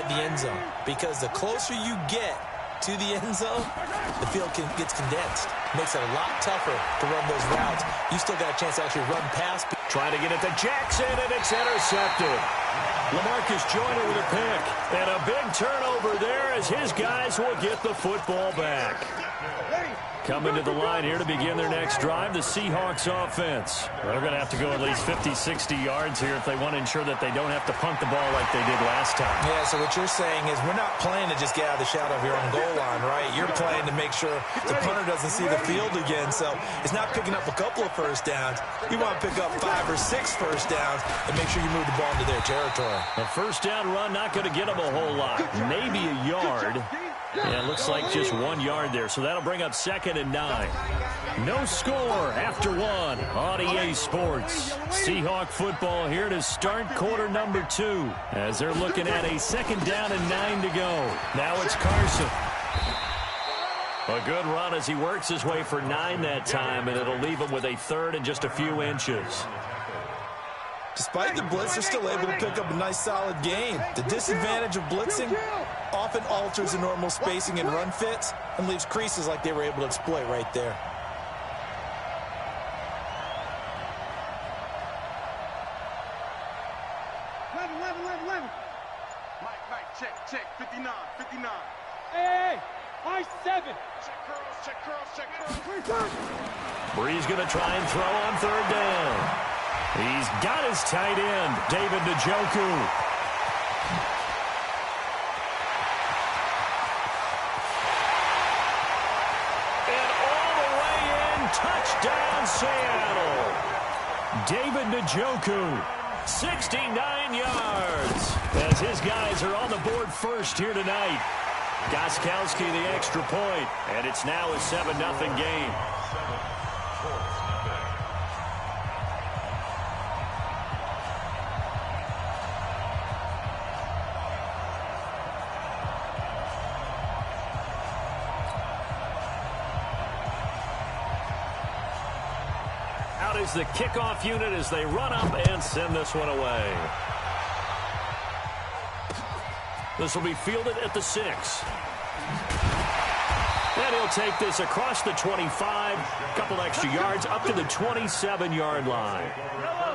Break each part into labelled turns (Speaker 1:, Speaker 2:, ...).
Speaker 1: inside the end zone, because the closer you get to the end zone, the field gets condensed. Makes it a lot tougher to run those routes. You still got a chance to actually run past.
Speaker 2: Trying to get it to Jackson, and it's intercepted. LaMarcus Joyner with a pick. And a big turnover there as his guys will get the football back. Coming to the line here to begin their next drive, the Seahawks offense. They're going to have to go at least 50, 60 yards here if they want to ensure that they don't have to punt the ball like they did last time.
Speaker 1: Yeah, so what you're saying is we're not playing to just get out of the shadow of your own goal line, right? You're playing to make sure the punter doesn't see the field again. So it's not picking up a couple of first downs. You want to pick up 5 or 6 first downs and make sure you move the ball into their territory.
Speaker 2: A first down run not going to get them a whole lot. Maybe a yard. Yeah, it looks like just 1 yard there, so that'll bring up 2nd and 9. No score after 1 on EA Sports. Seahawk football here to start quarter number 2 as they're looking at a 2nd down and 9 to go. Now it's Carson. A good run as he works his way for 9 that time, and it'll leave him with a 3rd and just a few inches.
Speaker 1: Despite the blitz, they're still able to pick up a nice, solid gain. The disadvantage of blitzing often alters the normal spacing and run fits and leaves creases like they were able to exploit right there.
Speaker 3: Check, 59, 59.
Speaker 4: Hey, I-7.
Speaker 3: Check curls.
Speaker 2: Bree's going to try and throw on 3rd down. He's got his tight end, David Njoku. And all the way in, touchdown Seattle. David Njoku, 69 yards. As his guys are on the board first here tonight. Gostkowski the extra point, and it's now a 7-0 game. Out is the kickoff unit as they run up and send this one away. This will be fielded at the 6. And he'll take this across the 25, a couple extra yards, up to the 27-yard line.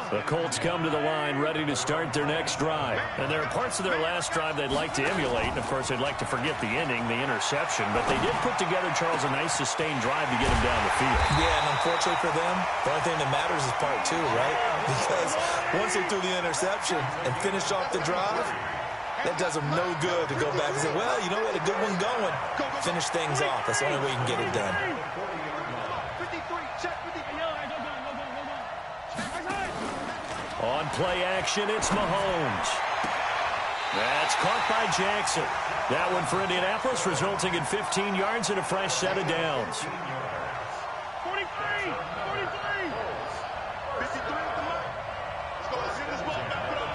Speaker 2: The Colts come to the line ready to start their next drive. And there are parts of their last drive they'd like to emulate. And, of course, they'd like to forget the ending, the interception. But they did put together, Charles, a nice sustained drive to get him down the field.
Speaker 1: Yeah, and unfortunately for them, the only thing that matters is part 2, right? Because once they threw the interception and finished off the drive, that does them no good to go back and say, well, you know, we had a good one going. Finish things off. That's the only way you can get it done.
Speaker 2: On play action, it's Mahomes. That's caught by Jackson. That one for Indianapolis, resulting in 15 yards and a fresh set of downs.
Speaker 3: 43. 53 at the mark. Let's go. Let's get this ball back.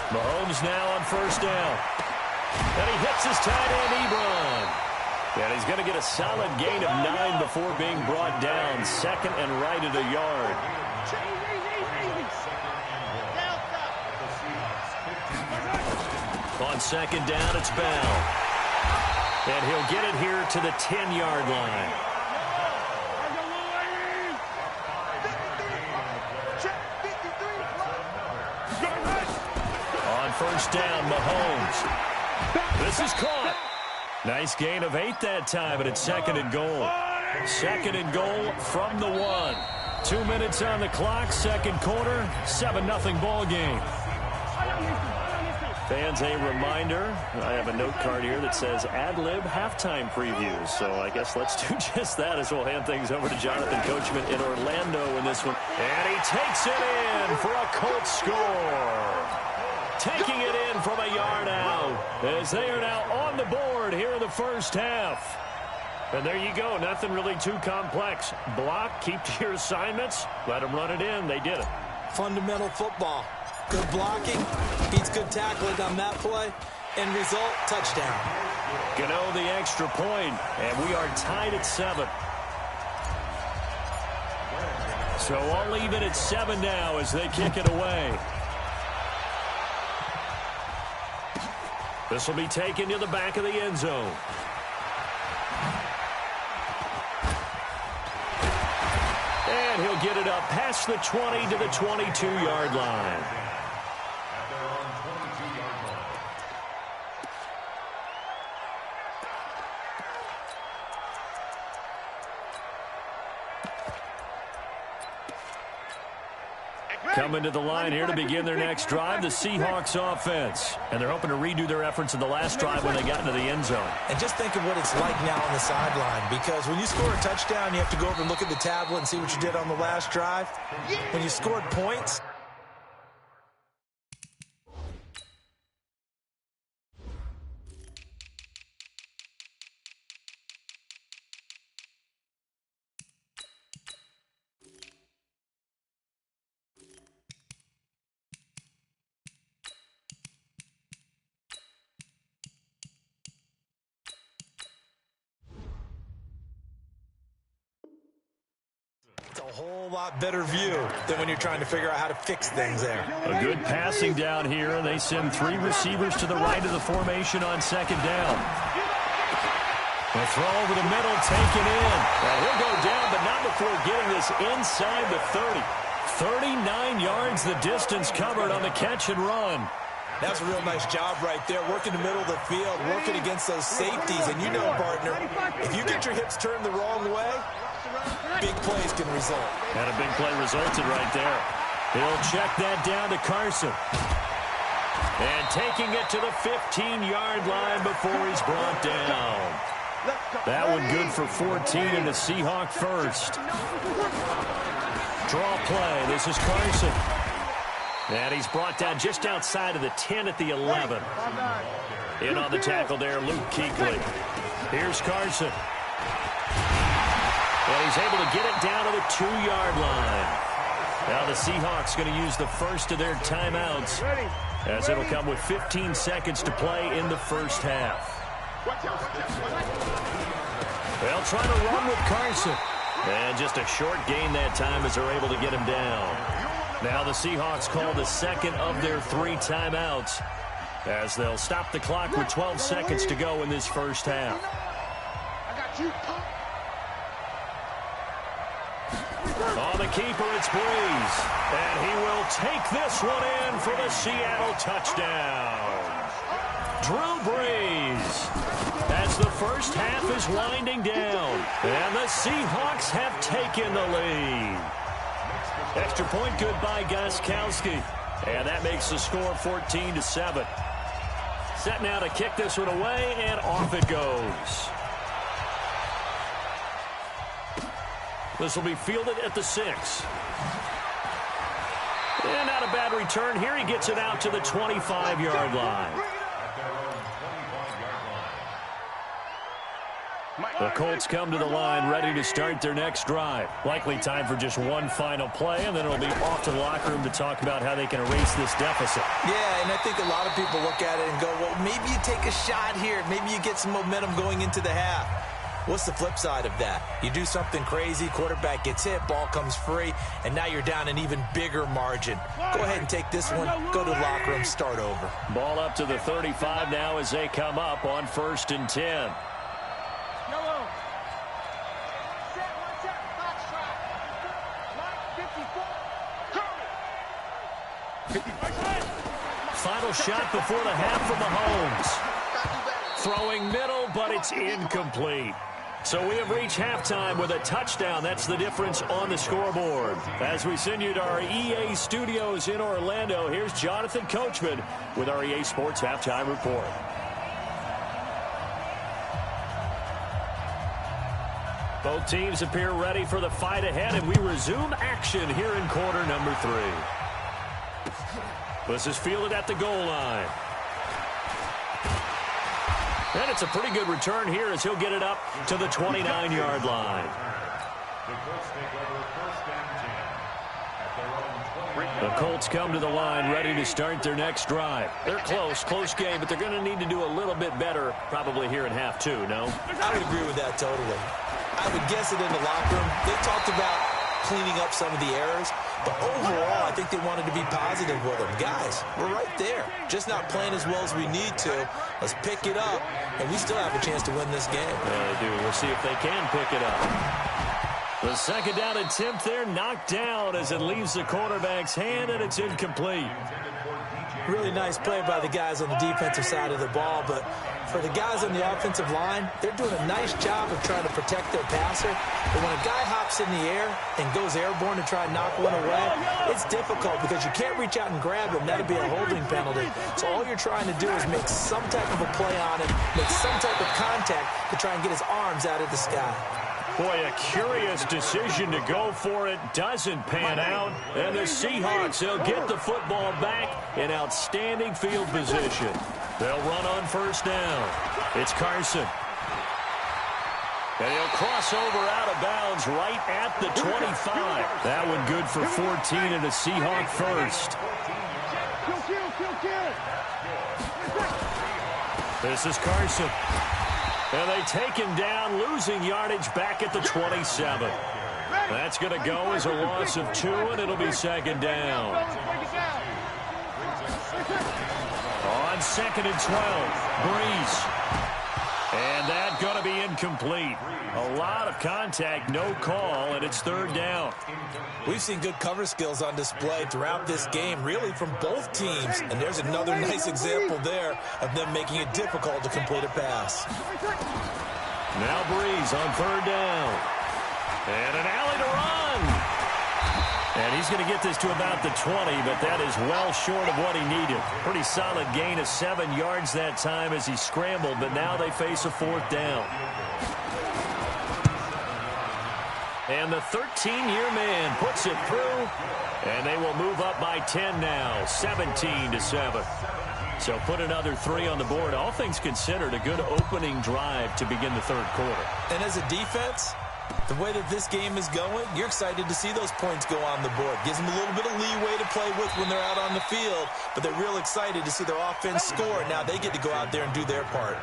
Speaker 2: Mahomes now on 1st down. And he hits his tight end, Ebron. And he's going to get a solid gain of 9 before being brought down. 2nd and right at a yard. On 2nd down, it's Bell. And he'll get it here to the 10-yard line. On 1st down, Mahomes. This is caught. Nice gain of 8 that time, but it's 2nd and goal. 2nd and goal from the 1. 2 minutes on the clock, 2nd quarter, 7-0 ball game. Fans, a reminder, I have a note card here that says ad-lib halftime previews. So I guess let's do just that as we'll hand things over to Jonathan Coachman in Orlando in this one. And he takes it in for a Colts score. Taking it in from a yard out as they are now on the board here in the first half. And there you go. Nothing really too complex. Block, keep to your assignments, let them run it in. They did it.
Speaker 1: Fundamental football. Good blocking, beats good tackling on that play, end result, touchdown.
Speaker 2: Gano the extra point, and we are tied at 7. So all even at 7 now as they kick it away. This will be taken to the back of the end zone. And he'll get it up past the 20 to the 22-yard line. Coming to the line here to begin their next drive, the Seahawks offense. And they're hoping to redo their efforts in the last drive when they got into the end zone.
Speaker 1: And just think of what it's like now on the sideline, because when you score a touchdown, you have to go over and look at the tablet and see what you did on the last drive. When you scored points, it's a whole lot better view than when you're trying to figure out how to fix things there.
Speaker 2: A good passing down here, and they send 3 receivers to the right of the formation on second down. A throw over the middle, taken in. Well, he'll go down, but not before getting this inside the 30. 39 yards the distance covered on the catch and run.
Speaker 1: That's a real nice job right there, working the middle of the field, working against those safeties. And you know, partner, if you get your hips turned the wrong way, big plays can result.
Speaker 2: And a big play resulted right there. He'll check that down to Carson. And taking it to the 15-yard line before he's brought down. That one good for 14 and a Seahawk first. Draw play. This is Carson. And he's brought down just outside of the 10 at the 11. In on the tackle there, Luke Kuechly. Here's Carson. And he's able to get it down to the 2-yard line. Now the Seahawks going to use the first of their timeouts, as it'll come with 15 seconds to play in the first half. They'll try to run with Carson. And just a short gain that time as they're able to get him down. Now the Seahawks call the second of their 3 timeouts, as they'll stop the clock with 12 seconds to go in this first half. On the keeper, it's Breeze. And he will take this one in for the Seattle touchdown. Drew Brees, as the first half is winding down. And the Seahawks have taken the lead. Extra point good by Gostkowski. And that makes the score 14-7. Set now to kick this one away, and off it goes. This will be fielded at the 6. And not a bad return here. He gets it out to the 25-yard line. The Colts come to the line ready to start their next drive. Likely time for just one final play, and then it'll be off to the locker room to talk about how they can erase this deficit.
Speaker 1: Yeah, and I think a lot of people look at it and go, well, maybe you take a shot here. Maybe you get some momentum going into the half. What's the flip side of that? You do something crazy, quarterback gets hit, ball comes free, and now you're down an even bigger margin. Go ahead and take this one, go to the locker room, start over.
Speaker 2: Ball up to the 35 now as they come up on 1st and 10. Final shot before the half from Mahomes. Throwing middle, but it's incomplete. So we have reached halftime with a touchdown. That's the difference on the scoreboard. As we send you to our EA studios in Orlando, here's Jonathan Coachman with our EA Sports Halftime Report. Both teams appear ready for the fight ahead, and we resume action here in quarter number 3. This is fielded at the goal line. And it's a pretty good return here as he'll get it up to the 29-yard line. The Colts come to the line ready to start their next drive. They're close game, but they're going to need to do a little bit better probably here in half 2, no?
Speaker 1: I would agree with that totally. I would guess it in the locker room. They talked about cleaning up some of the errors. But overall, I think they wanted to be positive with them. Guys, we're right there. Just not playing as well as we need to. Let's pick it up, and we still have a chance to win this game.
Speaker 2: Yeah, they do. We'll see if they can pick it up. The second down attempt there knocked down as it leaves the quarterback's hand, and it's incomplete.
Speaker 1: Really nice play by the guys on the defensive side of the ball, but for the guys on the offensive line, they're doing a nice job of trying to protect their passer. But when a guy hops in the air and goes airborne to try and knock one away, it's difficult because you can't reach out and grab him. That'd be a holding penalty. So all you're trying to do is make some type of a play on him, make some type of contact to try and get his arms out of the sky.
Speaker 2: Boy, a curious decision to go for it. Doesn't pan out. And the Seahawks, they'll get the football back in outstanding field position. They'll run on first down. It's Carson. And he'll cross over out of bounds right at the 25. That one good for 14 and a Seahawk first. This is Carson. And they take him down, losing yardage back at the 27. That's going to go as a loss of 2, and it'll be second down. On second and 12, Breeze. And that's going to be incomplete. A lot of contact, no call, and it's third down.
Speaker 1: We've seen good cover skills on display throughout this game, really from both teams. And there's another nice example there of them making it difficult to complete a pass.
Speaker 2: Now Breeze on third down. And an alley to run. And he's going to get this to about the 20, but that is well short of what he needed. Pretty solid gain of 7 yards that time as he scrambled, but now they face a fourth down. And the 13-year man puts it through, and they will move up by 10 now, 17-7. So put another 3 on the board. All things considered, a good opening drive to begin the third quarter.
Speaker 1: And as a defense, the way that this game is going, you're excited to see those points go on the board. Gives them a little bit of leeway to play with when they're out on the field, but they're real excited to see their offense score. Now they get to go out there and do their part.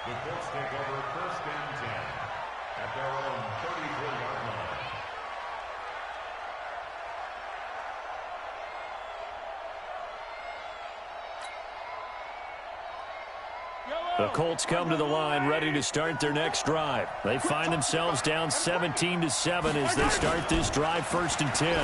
Speaker 5: The Colts take over first and 10 at their own 33-yard line.
Speaker 2: The Colts come to the line ready to start their next drive. They find themselves down 17-7 as they start this drive first and 10.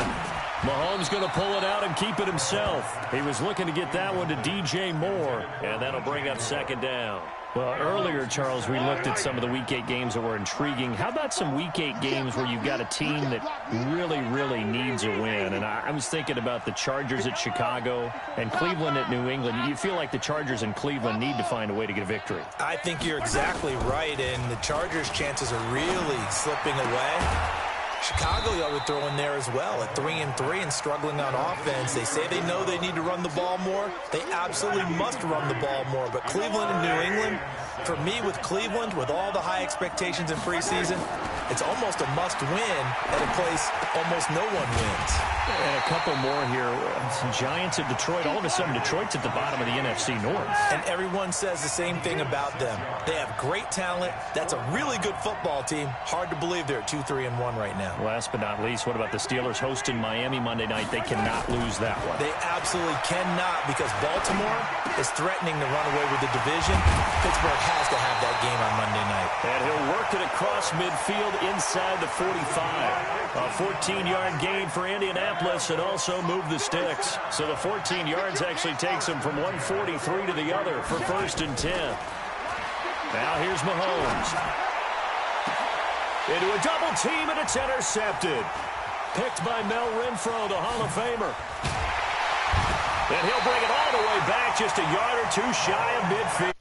Speaker 2: Mahomes going to pull it out and keep it himself. He was looking to get that one to DJ Moore, and that'll bring up second down. Well, earlier, Charles, we looked at some of the Week 8 games that were intriguing. How about some Week 8 games where you've got a team that really, really needs a win? And I was thinking about the Chargers at Chicago and Cleveland at New England. You feel like the Chargers and Cleveland need to find a way to get a victory.
Speaker 1: I think you're exactly right, and the Chargers' chances are really slipping away. Chicago, y'all would throw in there as well at 3-3 and struggling on offense. They say they know they need to run the ball more. They absolutely must run the ball more. But Cleveland and New England, for me with Cleveland, with all the high expectations in preseason, it's almost a must-win at a place almost no one wins.
Speaker 2: And a couple more here. Giants of Detroit. All of a sudden, Detroit's at the bottom of the NFC North.
Speaker 1: And everyone says the same thing about them. They have great talent. That's a really good football team. Hard to believe they're at 2-3-1 right now.
Speaker 2: Last but not least, what about the Steelers hosting Miami Monday night? They cannot lose that one.
Speaker 1: They absolutely cannot, because Baltimore is threatening to run away with the division. Pittsburgh has to have that game on Monday night.
Speaker 2: And he'll work it across midfield inside the 45. A 14-yard gain for Indianapolis and also move the sticks. So the 14 yards actually takes him from 143 to the other for first and 10. Now here's Mahomes. Into a double team, and it's intercepted. Picked by Mel Renfro, the Hall of Famer. And he'll bring it all the way back, just a yard or two shy of midfield.